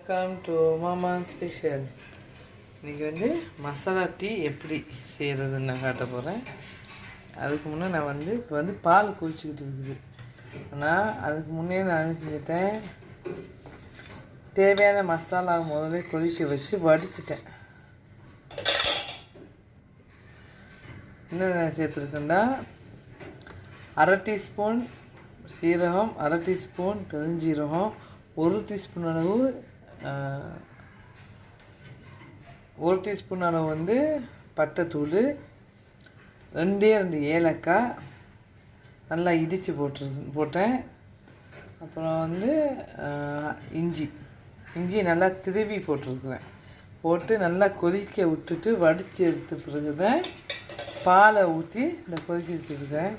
Welcome to மாமா special. இன்றைக்கி வந்து மசாலா டீ எப்படி செய்கிறதுன்னு நான் காட்ட போகிறேன். அதுக்கு முன்னே நான் இப்போ பால் கொதிச்சுக்கிட்டு இருக்குது. ஆனால் அதுக்கு முன்னே நான் என்ன செஞ்சிட்டேன், தேவையான மசாலா முதல்ல கொதிக்க வச்சு வடிச்சிட்டேன். என்ன சேர்த்துருக்கேன்னா, 1/2 டீஸ்பூன் சீரகம், 1/2 டீஸ்பூன் பெருஞ்சீரகம், 1 டீஸ்பூன் அளவு 1 டீஸ்பூன் அளவு பட்டைத்தூள், 2 ஏலக்காய் நல்லா இடித்து போட்டேன். அப்புறம் இஞ்சி நல்லா திருவி போட்டிருக்குறேன். போட்டு நல்லா கொதிக்க விட்டுட்டு வடித்து எடுத்த பிறகு தான் பாலை ஊற்றி இந்த கொதிக்க வச்சுருக்கேன்.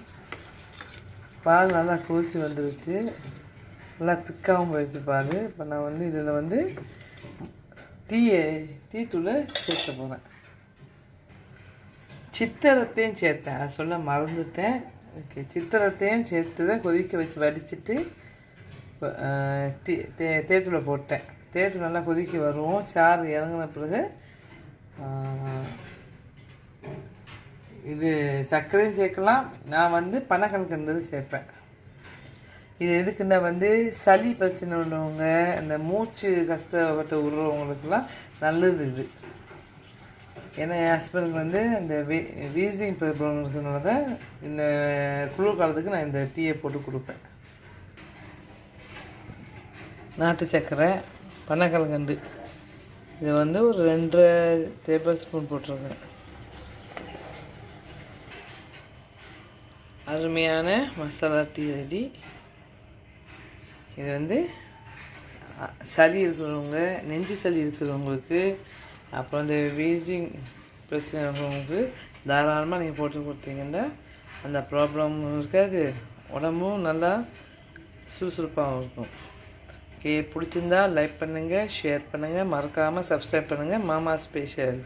பால் நல்லா கொதித்து வந்துருச்சு, நல்லா திக்காகவும் போயிடுச்சு பால். இப்போ நான் இதில் டீத்தூளை சேர்த்த போகிறேன். சித்திரத்தையும் சேர்த்தேன், அதை சொல்ல மறந்துட்டேன். ஓகே, சித்திரத்தையும் சேர்த்து தான் கொதிக்க வச்சு வடிச்சிட்டு தேத்தூளை போட்டேன். தேத்தூள் நல்லா கொதிக்க வருவோம். சாறு இறங்கின பிறகு இது சர்க்கரையும் சேர்க்கலாம். நான் பனக்கல்கண்டு சேர்ப்பேன். இது எதுக்குன்னா சளி பிரச்சனை உள்ளவங்க, அந்த மூச்சு கஷ்டப்பட்டு விடுறவங்களுக்கெல்லாம் நல்லது இது. ஏன்னா என் ஹஸ்பண்டுக்கு அந்த வீசிங் ப்ராப்ளம் இருக்கிறதுனால தான் இந்த குளிர் காலத்துக்கு நான் இந்த டீயை போட்டு கொடுப்பேன். நாட்டு சர்க்கரை, பனக்கல்கண்டு இது ஒரு 2 டேபிள் ஸ்பூன் போட்டிருக்கேன். அருமையான மசாலா டீ ரெடி. இது சளி இருக்கிறவங்க, நெஞ்சு சளி இருக்கிறவங்களுக்கு, அப்புறம் இந்த வீசிங் பிரச்சனை இருக்கிறவங்களுக்கு தாராளமாக நீங்கள் போட்டு கொடுத்தீங்கன்னா அந்த ப்ராப்ளம் இருக்காது, உடம்பும் நல்லா சுறுசுறுப்பாகவும் இருக்கும். ஓகே, பிடிச்சிருந்தா லைக் பண்ணுங்கள், ஷேர் பண்ணுங்கள், மறக்காமல் சப்ஸ்கிரைப் பண்ணுங்கள். மாமா ஸ்பெஷல்.